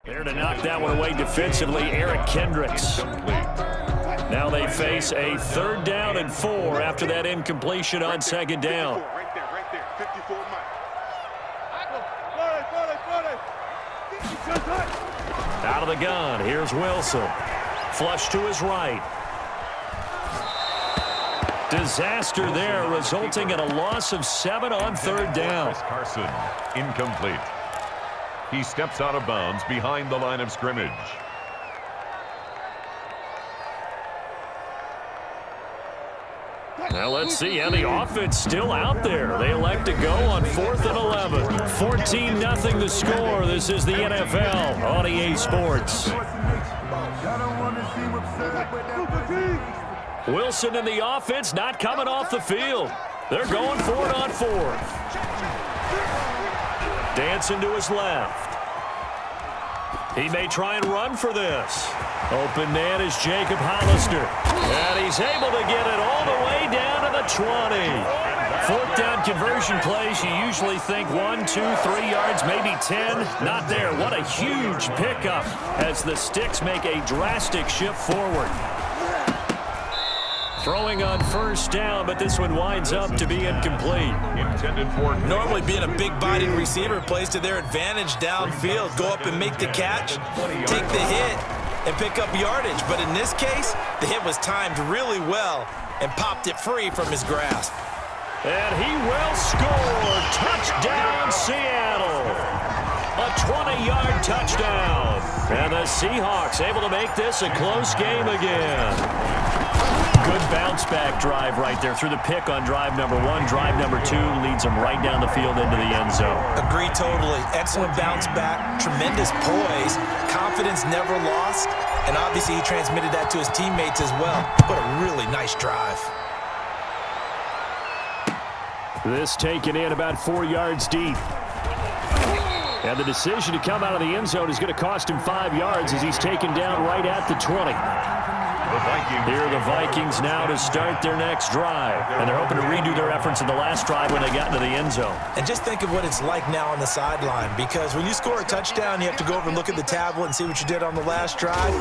There to knock that one away defensively, Eric Kendricks. Now they face a 3rd down and 4 after that incompletion on 2nd down. Right there, 54 Mike. Out of the gun, here's Wilson. Flush to his right. Disaster there, resulting in a loss of 7 on 3rd down. Carson, incomplete. He steps out of bounds behind the line of scrimmage. Now let's see how the offense still out there. They elect to go on 4th and 11. 14-0 the score. This is the NFL on EA Sports. Wilson and the offense not coming off the field. They're going for it on 4th. Dancing to his left. He may try and run for this. Open man is Jacob Hollister. And he's able to get it all the way down to the 20. 4th down conversion plays, you usually think 1, 2, 3 yards, maybe 10. Not there. What a huge pickup as the Sticks make a drastic shift forward. Throwing on 1st down, but this one winds up to be incomplete. Normally being a big-bodied receiver plays to their advantage downfield. Go up and make the catch, take the hit, and pick up yardage. But in this case, the hit was timed really well and popped it free from his grasp. And he will score. Touchdown, Seattle. A 20-yard touchdown. And the Seahawks able to make this a close game again. Good bounce-back drive right there through the pick on drive number 1. Drive number 2 leads him right down the field into the end zone. Agree totally. Excellent bounce back, tremendous poise, confidence never lost, and obviously he transmitted that to his teammates as well. What a really nice drive. This taken in about 4 yards deep. And the decision to come out of the end zone is going to cost him 5 yards as he's taken down right at the 20. Here are the Vikings now to start their next drive. And they're hoping to redo their efforts in the last drive when they got into the end zone. And just think of what it's like now on the sideline, because when you score a touchdown, you have to go over and look at the tablet and see what you did on the last drive.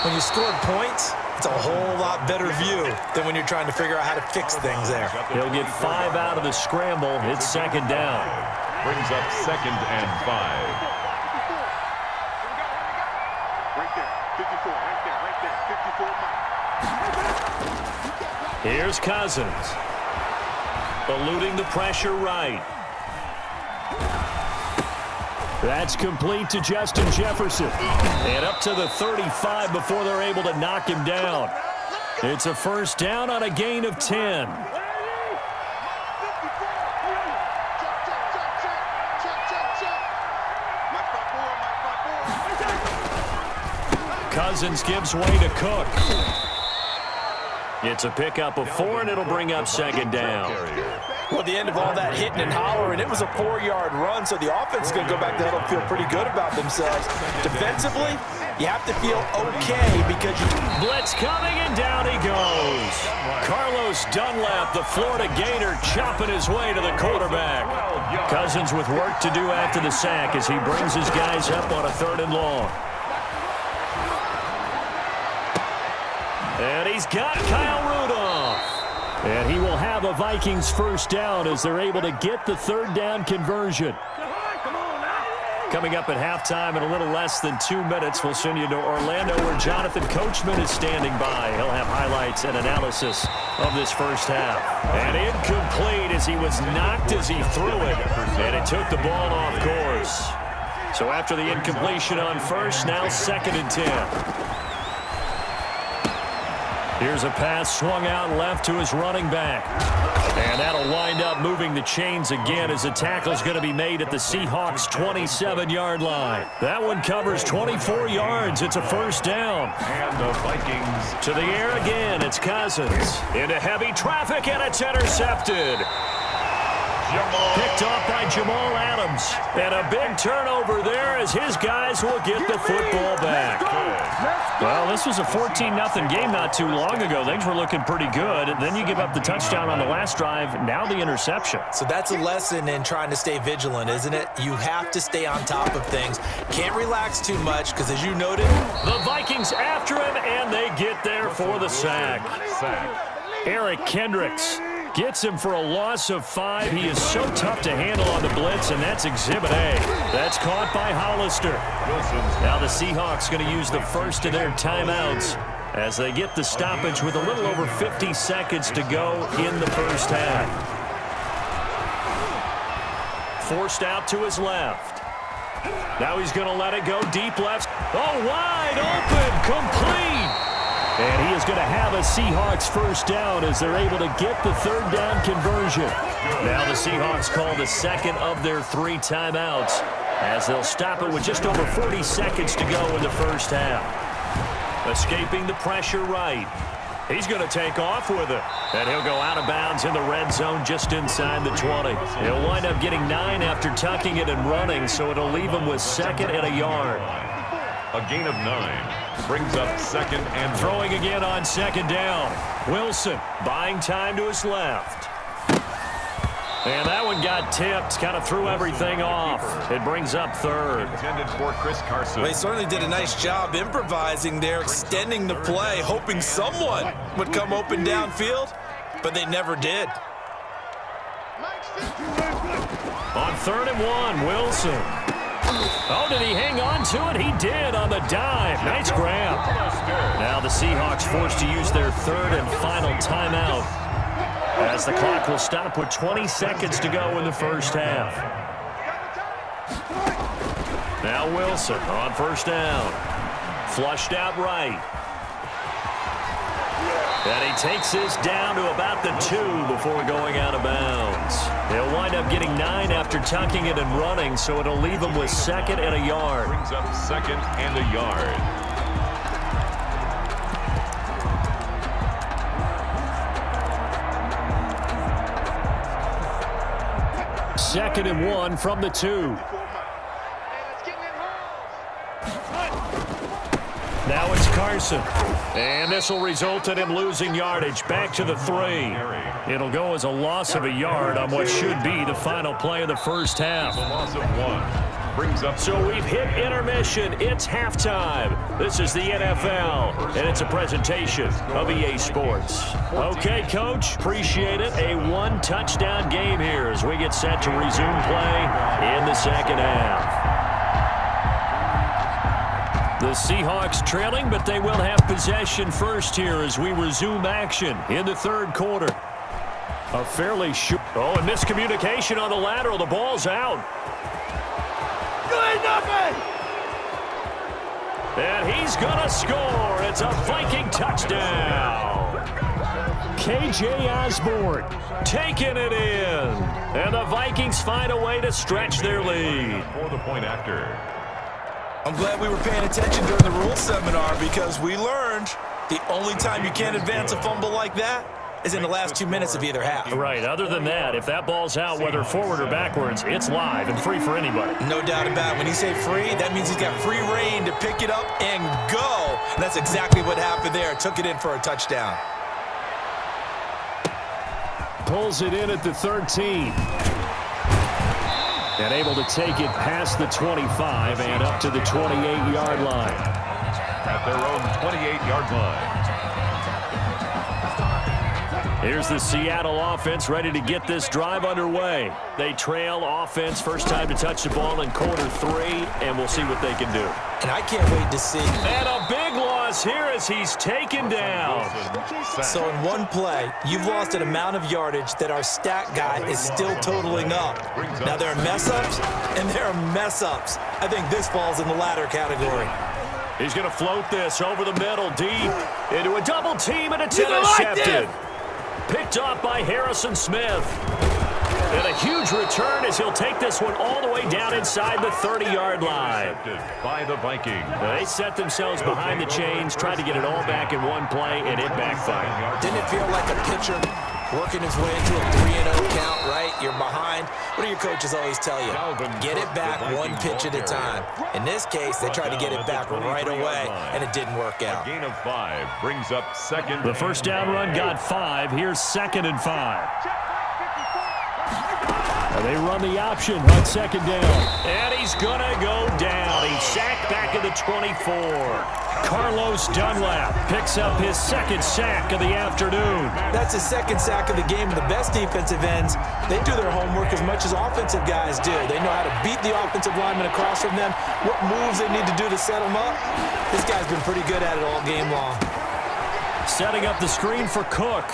When you scored points, it's a whole lot better view than when you're trying to figure out how to fix things there. He'll get 5 out of the scramble. It's 2nd down. Brings up 2nd and 5. Right there, 54, right there, 54 Mike. Here's Cousins. Eluding the pressure right. That's complete to Justin Jefferson. And up to the 35 before they're able to knock him down. It's a 1st down on a gain of 10. Cousins gives way to Cook. It's a pickup of 4, and it'll bring up 2nd down. Well, at the end of all that hitting and hollering, it was a 4-yard run, so the offense is going to go back there and feel pretty good about themselves. Defensively, you have to feel okay because you... Blitz coming, and down he goes. Carlos Dunlap, the Florida Gator, chopping his way to the quarterback. Cousins with work to do after the sack as he brings his guys up on a 3rd and long. And he's got Kyle Rudolph. And he will have a Vikings 1st down as they're able to get the 3rd down conversion. Coming up at halftime in a little less than 2 minutes, we'll send you to Orlando where Jonathan Coachman is standing by. He'll have highlights and analysis of this 1st half. And incomplete as he was knocked as he threw it. And it took the ball off course. So after the incompletion on 1st, now 2nd and 10. Here's a pass swung out left to his running back. And that'll wind up moving the chains again as the tackle's going to be made at the Seahawks' 27-yard line. That one covers 24 yards. It's a 1st down. And the Vikings to the air again. It's Cousins. Into heavy traffic, and it's intercepted. Picked off by Jamal Adams. And a big turnover there as his guys will get the football back. Well, this was a 14-0 game not too long ago. Things were looking pretty good. Then you give up the touchdown on the last drive. Now the interception. So that's a lesson in trying to stay vigilant, isn't it? You have to stay on top of things. Can't relax too much because, as you noted, the Vikings after him, and they get there for the sack. Eric Kendricks gets him for a loss of 5. He is so tough to handle on the blitz, and that's Exhibit A. That's caught by Hollister. Now the Seahawks going to use the first of their timeouts as they get the stoppage with a little over 50 seconds to go in the first half. Forced out to his left. Now he's going to let it go deep left. Oh, wide open, complete. And he is going to have a Seahawks first down as they're able to get the third down conversion. Now the Seahawks call the second of their 3 timeouts as they'll stop it with just over 40 seconds to go in the first half. Escaping the pressure right. He's going to take off with it. And he'll go out of bounds in the red zone just inside the 20. He'll wind up getting 9 after tucking it and running, so it'll leave him with 2nd and a yard. A gain of 9 brings up 2nd and throwing again on 2nd down. Wilson buying time to his left. And that one got tipped, kind of threw everything off. It brings up 3rd. Intended for Chris Carson. They certainly did a nice job improvising there, extending the play, hoping someone would come open downfield, but they never did. On 3rd and 1, Wilson. Oh, did he hang on to it? He did on the dive. Nice grab. Now the Seahawks forced to use their 3rd and final timeout as the clock will stop with 20 seconds to go in the first half. Now Wilson on 1st down. Flushed out right. And he takes this down to about the 2 before going out of bounds. He'll wind up getting 9 after tucking it and running, so it'll leave him with 2nd and a yard. Brings up 2nd and a yard. Second and 1 from the 2. Now it's Carson. And this will result in him losing yardage back to the 3. It'll go as a loss of a yard on what should be the final play of the first half. A loss of 1 brings up. So we've hit intermission. It's halftime. This is the NFL, and it's a presentation of EA Sports. Okay, Coach, appreciate it. A 1-touchdown game here as we get set to resume play in the second half. The Seahawks trailing, but they will have possession first here as we resume action in the 3rd quarter. A fairly short. Oh, and miscommunication on the lateral. The ball's out. And he's going to score. It's a Viking touchdown. KJ Osborne taking it in. And the Vikings find a way to stretch their lead. For the point after. I'm glad we were paying attention during the rules seminar because we learned the only time you can't advance a fumble like that is in the last 2 minutes of either half. Right. Other than that, if that ball's out, whether forward or backwards, it's live and free for anybody. No doubt about it. When he say free, that means he's got free reign to pick it up and go. And that's exactly what happened there. Took it in for a touchdown. Pulls it in at the 13. And able to take it past the 25 and up to the 28-yard line. At their own 28-yard line. Here's the Seattle offense ready to get this drive underway. They trail offense, first time to touch the ball in quarter 3, and we'll see what they can do. And I can't wait to see. And a big loss here as he's taken down. So in one play, you've lost an amount of yardage that our stat guy is still totaling up. Now there are mess-ups, and there are mess-ups. I think this falls in the latter category. He's going to float this over the middle, deep, into a double team, and it's intercepted. Picked off by Harrison Smith. And a huge return as he'll take this one all the way down inside the 30-yard line. By the Vikings. They set themselves behind the chains, tried to get it all back in one play, and it backfired. Didn't it feel like a pitcher working his way into a 3-0 count, right? You're behind. What do your coaches always tell you? Get it back one pitch at a time. In this case, they tried to get it back right away, and it didn't work out. A gain of 5 brings up second. The first down run got 5. Here's 2nd and 5. And they run the option on 2nd down. And he's going to go down. He's sacked back at the 24. Carlos Dunlap picks up his 2nd sack of the afternoon. That's his 2nd sack of the game. The best defensive ends, they do their homework as much as offensive guys do. They know how to beat the offensive lineman across from them, what moves they need to do to set them up. This guy's been pretty good at it all game long. Setting up the screen for Cook.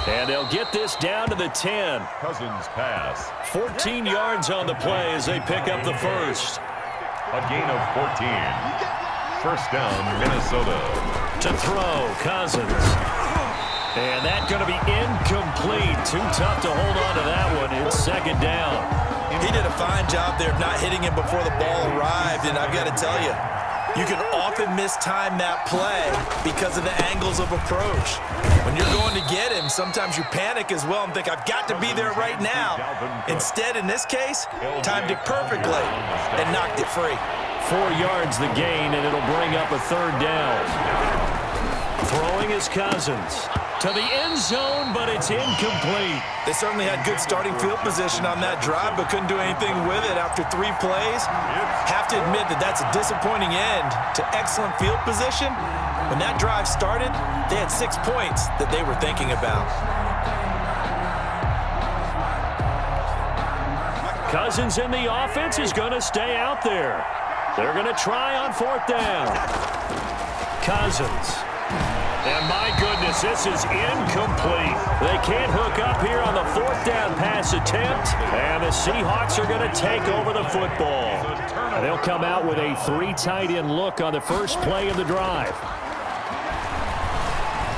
And they'll get this down to the 10. Cousins pass. 14 yards on the play as they pick up the first. A gain of 14. First down, Minnesota. To throw, Cousins. And that's going to be incomplete. Too tough to hold on to that one. It's 2nd down. He did a fine job there of not hitting him before the ball arrived, and I've got to tell you, you can often mistime that play because of the angles of approach. When you're going to get him, sometimes you panic as well and think, I've got to be there right now. Instead, in this case, timed it perfectly and knocked it free. 4 yards the gain, and it'll bring up a 3rd down. Throwing is Cousins. To the end zone, but it's incomplete. They certainly had good starting field position on that drive, but couldn't do anything with it after 3 plays. Have to admit that that's a disappointing end to excellent field position. When that drive started, they had 6 points that they were thinking about. Cousins in the offense is going to stay out there. They're going to try on 4th down. Cousins. And my goodness, this is incomplete. They can't hook up here on the 4th down pass attempt. And the Seahawks are going to take over the football. And they'll come out with a 3 tight end look on the first play of the drive.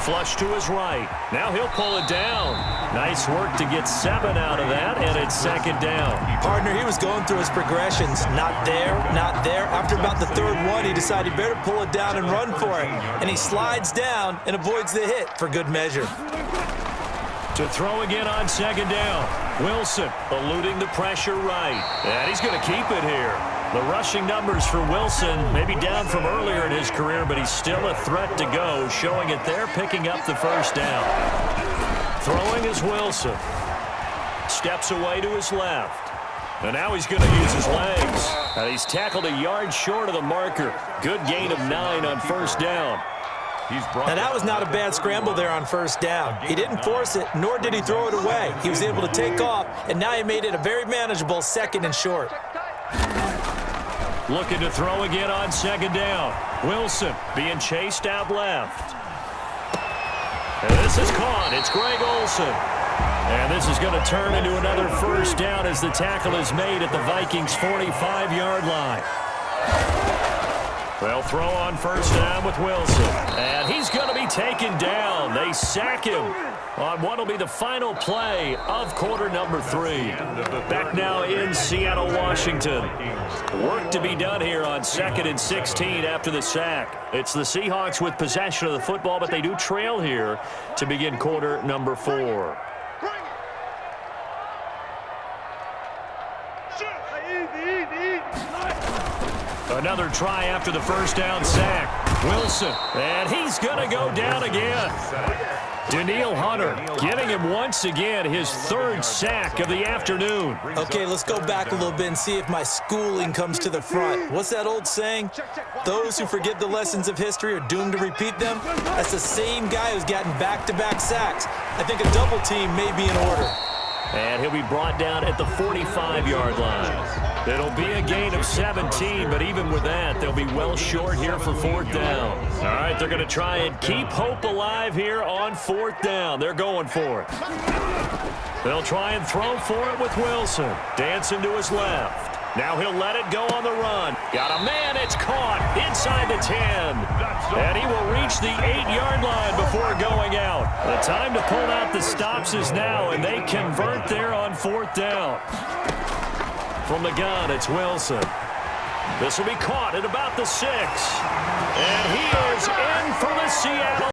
Flush to his right. Now he'll pull it down. Nice work to get 7 out of that, and it's 2nd down. Partner, he was going through his progressions. Not there, not there. After about the 3rd one, he decided he better pull it down and run for it. And he slides down and avoids the hit for good measure. To throw again on 2nd down. Wilson eluding the pressure right. And he's going to keep it here. The rushing numbers for Wilson maybe down from earlier in his career, but he's still a threat to go, showing it there, picking up the first down. Throwing is Wilson. Steps away to his left. And now he's going to use his legs. And he's tackled a yard short of the marker. Good gain of 9 on 1st down. Now, that was not a bad scramble there on 1st down. He didn't force it, nor did he throw it away. He was able to take off, and now he made it a very manageable 2nd and short. Looking to throw again on 2nd down. Wilson being chased out left. And this is caught. It's Greg Olsen. And this is going to turn into another first down as the tackle is made at the Vikings' 45-yard line. They'll throw on 1st down with Wilson. And he's going to be taken down. They sack him on what will be the final play of quarter number 3. Back now in Seattle, Washington. Work to be done here on 2nd and 16 after the sack. It's the Seahawks with possession of the football, but they do trail here to begin quarter number 4. Another try after the 1st down sack. Wilson, and he's going to go down again. Danielle Hunter getting him once again, his 3rd sack of the afternoon. Okay, let's go back a little bit and see if my schooling comes to the front. What's that old saying? Those who forget the lessons of history are doomed to repeat them. That's the same guy who's gotten back-to-back sacks. I think a double team may be in order. And he'll be brought down at the 45-yard line. It'll be a gain of 17, but even with that, they'll be well short here for 4th down. All right, they're going to try and keep hope alive here on 4th down. They're going for it. They'll try and throw for it with Wilson. Dancing to his left. Now he'll let it go on the run. Got a man, it's caught inside the 10. And he will reach the 8-yard line before going out. The time to pull out the stops is now, and they convert there on 4th down. From the gun, it's Wilson. This will be caught at about the 6. And he is in for the Seattle